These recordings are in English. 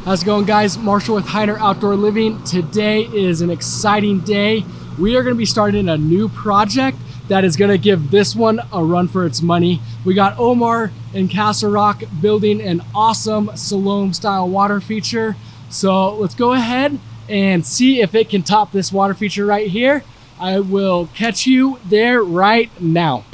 How's it going, guys? Marshall with Hiner Outdoor Living. Today is an exciting day. We are going to be starting a new project that is going to give this one a run for its money. We got Omar in Castle Rock building an awesome Siloam style water feature. So let's go ahead and see if it can top this water feature right here. I will catch you there right now.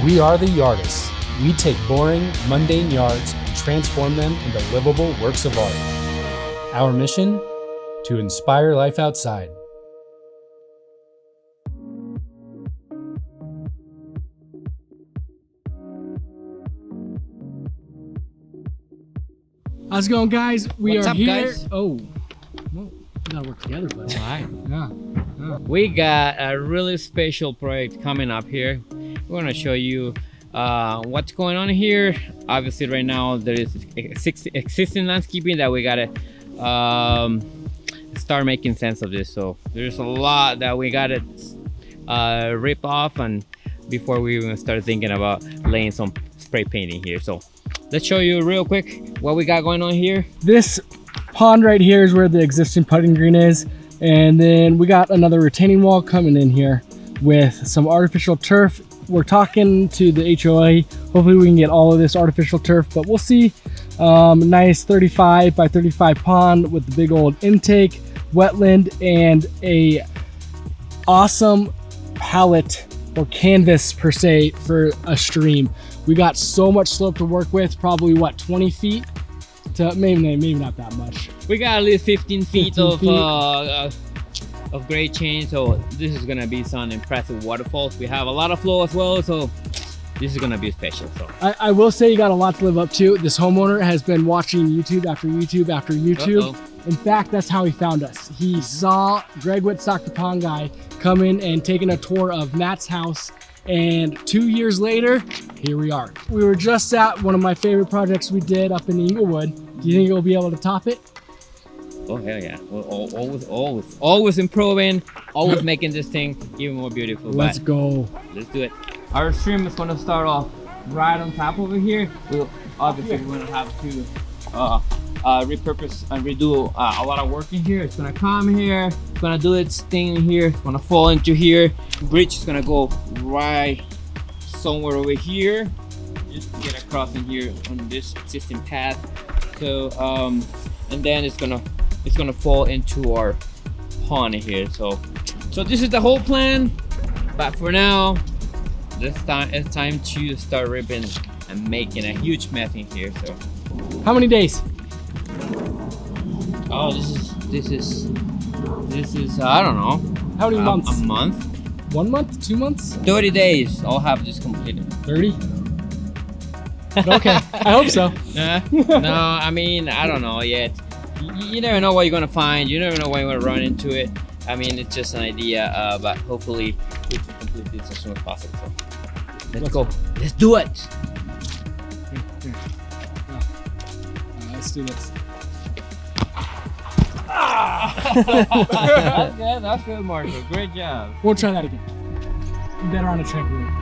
We are the yardists. We take boring, mundane yards and transform them into livable works of art. Our mission? To inspire life outside. How's it going, guys? We What's are up, here. guys? Oh, whoa. We gotta work together, buddy. All right. Yeah. We got a really special project coming up here. We're gonna show you what's going on here. Obviously, right now there is existing landscaping that we gotta start making sense of this. So there's a lot that we gotta rip off, and before we even start thinking about laying some spray painting here. So let's show you real quick what we got going on here. This pond right here is where the existing putting green is. And then we got another retaining wall coming in here with some artificial turf. We're talking to the HOA. Hopefully we can get all of this artificial turf, but we'll see. Nice 35 by 35 pond with the big old intake, wetland, and a awesome palette or canvas per se for a stream. We got so much slope to work with, probably what, 20 feet? To maybe not that much. We got at least 15 feet of grade change, so this is gonna be some impressive waterfalls. We have a lot of flow as well, so this is gonna be special. So I will say you got a lot to live up to. This homeowner has been watching YouTube after YouTube after YouTube. In fact, that's how he found us. He saw Greg with Stock the Pond guy come in and taking a tour of Matt's house, and 2 years later, here we are. We were just at one of my favorite projects we did up in Inglewood. Do you think you'll be able to top it? oh hell yeah, we're always improving, always making this thing even more beautiful. Let's go. Let's do it. Our stream is gonna start off right on top over here. We'll obviously we're gonna have to repurpose and redo a lot of work in here. It's gonna come here, it's gonna do its thing here, it's gonna fall into here. The bridge is gonna go right somewhere over here, just to get across in here on this existing path. So and then it's gonna fall into our pond here. So this is the whole plan, but for now it's time to start ripping and making a huge mess in here. So How many days? oh, this is I don't know, How many months? a month, 1 month? 2 months? 30 days I'll have this completed. 30? Okay, I hope so. No, I mean, I don't know yet. You never know what you're gonna find. You never know when you're gonna run into it. I mean, it's just an idea, but hopefully we can complete this as soon as possible. So let's go. Let's do it. Let's do this. That's good, Marshall. Great job. We'll try that again. Better on a trampoline.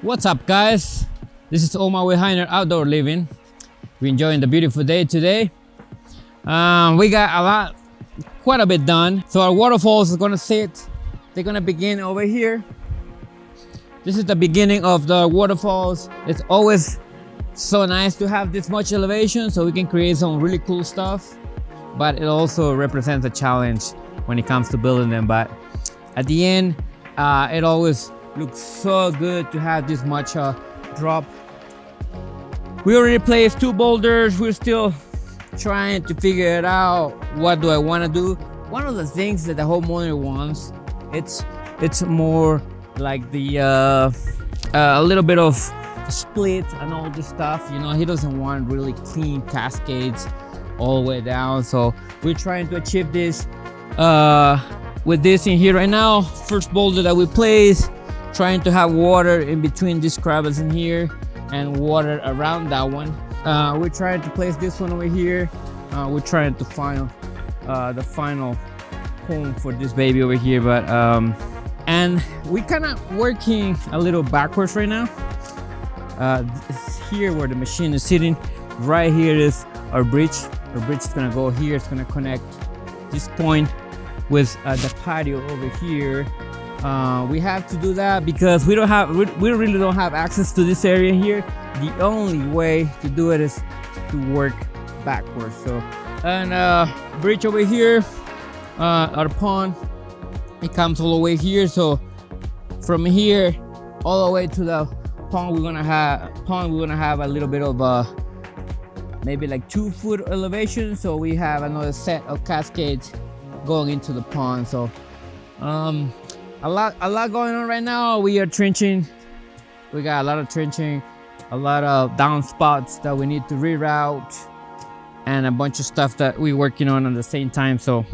What's up, guys? This is Omar with Hiner Outdoor Living. We're enjoying the beautiful day today. We got quite a bit done. So our waterfalls are gonna they're gonna begin over here. This is the beginning of the waterfalls. It's always so nice to have this much elevation so we can create some really cool stuff, but it also represents a challenge when it comes to building them. But at the end, it always looks so good to have this much drop. We already placed 2 boulders. We're still trying to figure it out. What do I want to do? One of the things that the homeowner wants, it's more like the a little bit of split and all this stuff. You know, he doesn't want really clean cascades all the way down. So we're trying to achieve this with this in here right now. First boulder that we place, trying to have water in between these crevices in here and water around that one. We're trying to place this one over here. We're trying to find the final home for this baby over here, but and we kind of working a little backwards right now. Here where the machine is sitting, right here is our bridge. Our bridge is gonna go here. It's gonna connect this point with the patio over here. We have to do that because we really don't have access to this area here. The only way to do it is to work backwards. So, and bridge over here, our pond, it comes all the way here. So from here all the way to the pond, we're gonna have a little bit of maybe like 2 foot elevation. So we have another set of cascades going into the pond. So a lot going on right now. We are trenching. We got a lot of trenching, a lot of down spots that we need to reroute, and a bunch of stuff that we're working on at the same time. So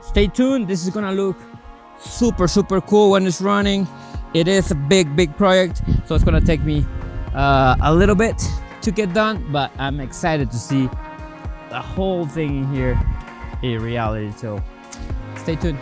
stay tuned. This is gonna look super cool when it's running. It is a big project, so it's gonna take me a little bit to get done, but I'm excited to see the whole thing in here in reality. So stay tuned.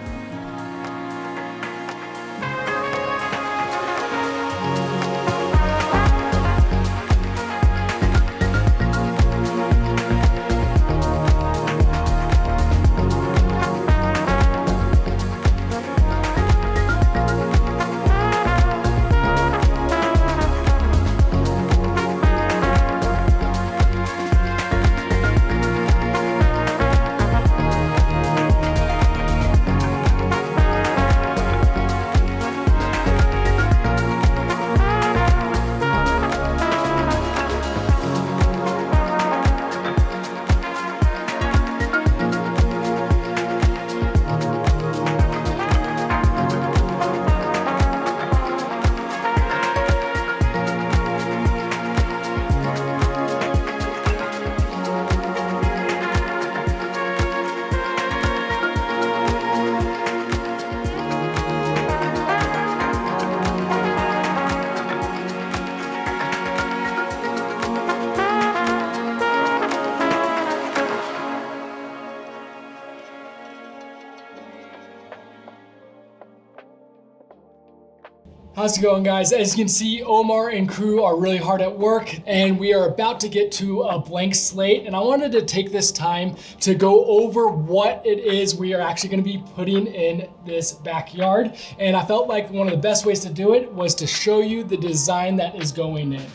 How's it going, guys? As you can see, Omar and crew are really hard at work, and we are about to get to a blank slate. And I wanted to take this time to go over what it is we are actually going to be putting in this backyard. And I felt like one of the best ways to do it was to show you the design that is going in.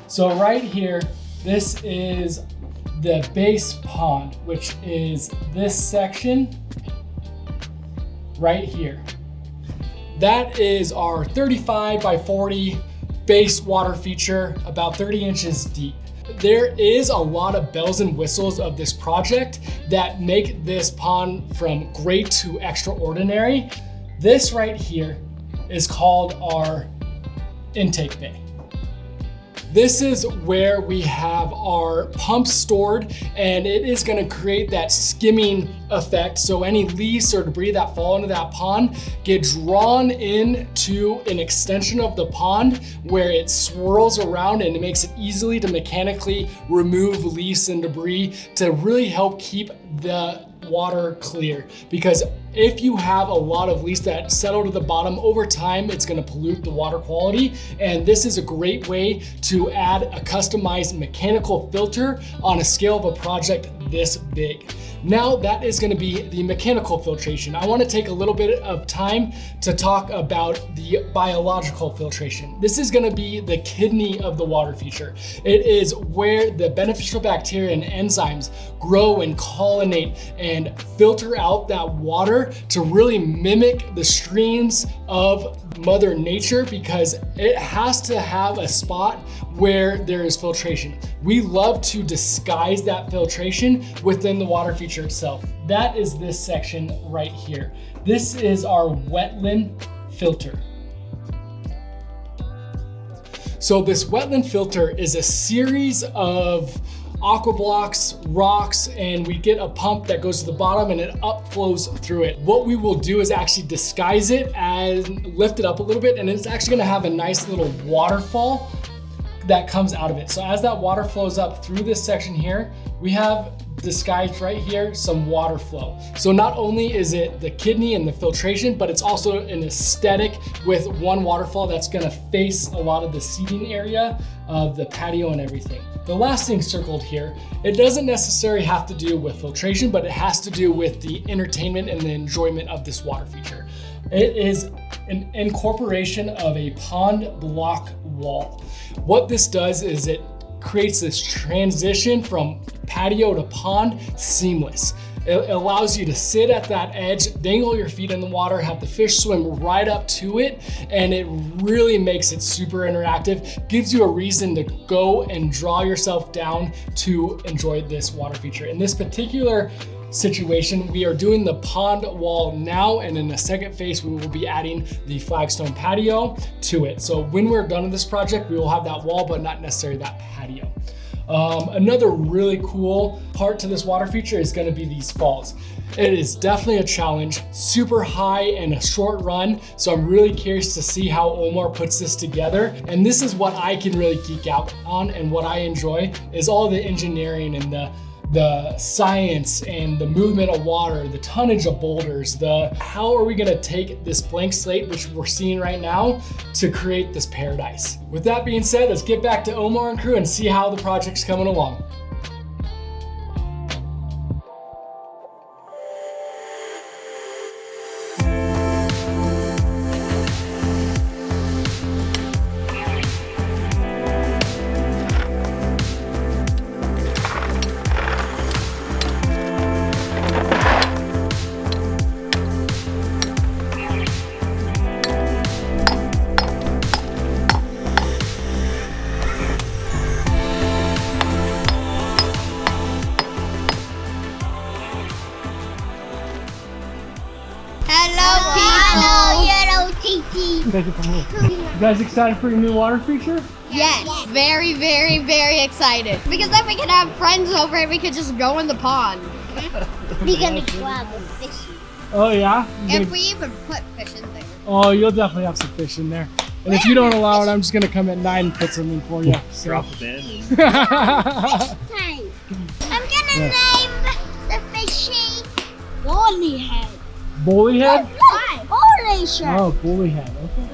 So right here, this is the base pond, which is this section right here. That is our 35 by 40 base water feature, about 30 inches deep. There is a lot of bells and whistles of this project that make this pond from great to extraordinary. This right here is called our intake bay. This is where we have our pumps stored, and it is gonna create that skimming effect. So any leaves or debris that fall into that pond get drawn into an extension of the pond where it swirls around, and it makes it easily to mechanically remove leaves and debris to really help keep the water clear, because if you have a lot of leaves that settle to the bottom over time, it's going to pollute the water quality. And this is a great way to add a customized mechanical filter on a scale of a project this big. Now that is going to be the mechanical filtration. I want to take a little bit of time to talk about the biological filtration. This is going to be the kidney of the water feature. It is where the beneficial bacteria and enzymes grow and colonate and filter out that water to really mimic the streams of Mother Nature, because it has to have a spot where there is filtration. We love to disguise that filtration within the water feature itself. That is this section right here. This is our wetland filter. So this wetland filter is a series of aqua blocks, rocks, and we get a pump that goes to the bottom and it upflows through it. What we will do is actually disguise it and lift it up a little bit, and it's actually gonna have a nice little waterfall that comes out of it. So as that water flows up through this section here, we have disguised right here some water flow. So not only is it the kidney and the filtration, but it's also an aesthetic with one waterfall that's gonna face a lot of the seating area of the patio and everything. The last thing circled here, it doesn't necessarily have to do with filtration, but it has to do with the entertainment and the enjoyment of this water feature. It is an incorporation of a pond block wall. What this does is it creates this transition from patio to pond seamless. It allows you to sit at that edge, dangle your feet in the water, have the fish swim right up to it, and it really makes it super interactive, gives you a reason to go and draw yourself down to enjoy this water feature. In this particular situation, we are doing the pond wall now, and in the second phase, we will be adding the flagstone patio to it. So when we're done with this project, we will have that wall, but not necessarily that patio. Another really cool part to this water feature is going to be these falls. It is definitely a challenge, super high and a short run. So I'm really curious to see how Omar puts this together. And this is what I can really geek out on, and what I enjoy is all the engineering and the science and the movement of water, the tonnage of boulders, how are we gonna take this blank slate, which we're seeing right now, to create this paradise. With that being said, let's get back to Omar and crew and see how the project's coming along. You guys excited for your new water feature? Yes, very, very, very excited. Because then we can have friends over and we could just go in the pond. We're gonna grab a fish. Oh yeah? If we even put fish in there. Oh, you'll definitely have some fish in there. And if you don't allow it, I'm just gonna come at 9 and put some in for you. So. Drop it in. Time. I'm gonna name the fishy Bullyhead. Bullyhead? Why? Bullyhead. Oh, Bullyhead. Okay.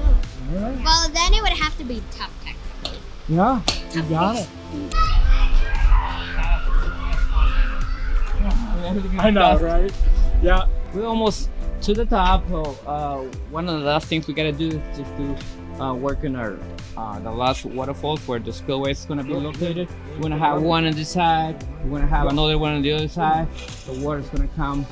All right. Well, then it would have to be tough technically. Yeah, you got it. I know, right? Yeah. We're almost to the top. One of the last things we gotta do is just to work in our the last waterfalls where the spillway is gonna be located. We're gonna have one on this side. We're gonna have another one on the other side. The water's gonna come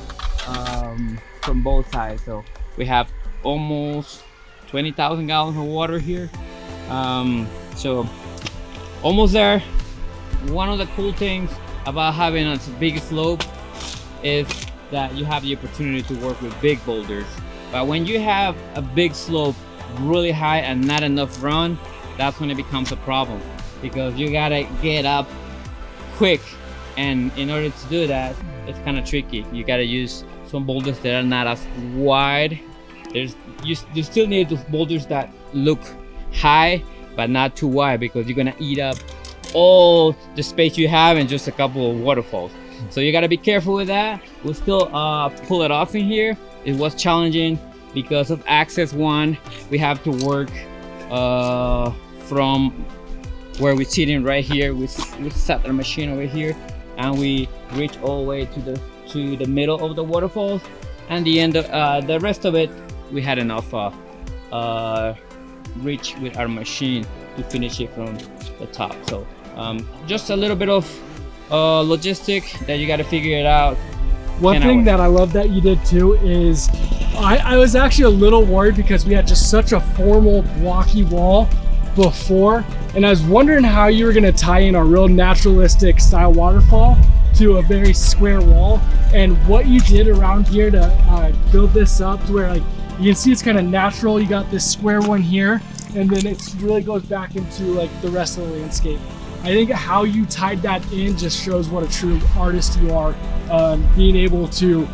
from both sides. So we have almost 20,000 gallons of water here. So almost there. One of the cool things about having a big slope is that you have the opportunity to work with big boulders. But when you have a big slope really high and not enough run, that's when it becomes a problem, because you gotta get up quick, and in order to do that, it's kind of tricky. You gotta use some boulders that are not as wide. You still need those boulders that look high but not too wide, because you're gonna eat up all the space you have in just a couple of waterfalls. So you got to be careful with that. We'll still pull it off in here. It was challenging because of access one. We have to work from where we're sitting right here. We set our machine over here, and we reach all the way to the middle of the waterfalls. And the end of the rest of it, we had enough reach with our machine to finish it from the top. So just a little bit of logistic that you got to figure it out. One thing that I love that you did too is I was actually a little worried because we had just such a formal blocky wall before, and I was wondering how you were going to tie in a real naturalistic style waterfall to a very square wall, and what you did around here to build this up to where, like, you can see it's kind of natural. You got this square one here, and then it really goes back into like the rest of the landscape. I think how you tied that in just shows what a true artist you are, being able to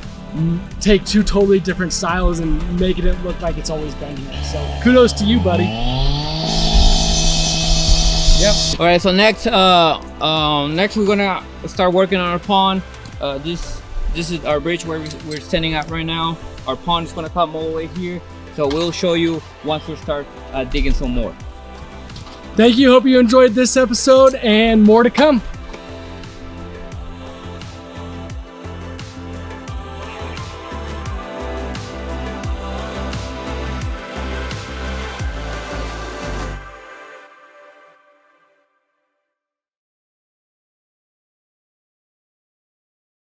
take two totally different styles and making it look like it's always been here. So kudos to you, buddy. Yep. All right, so next we're gonna start working on our pond. This is our bridge where we're standing at right now. Our pond is gonna come all the way here, so we'll show you once we start digging some more. Thank you. Hope you enjoyed this episode, and more to come.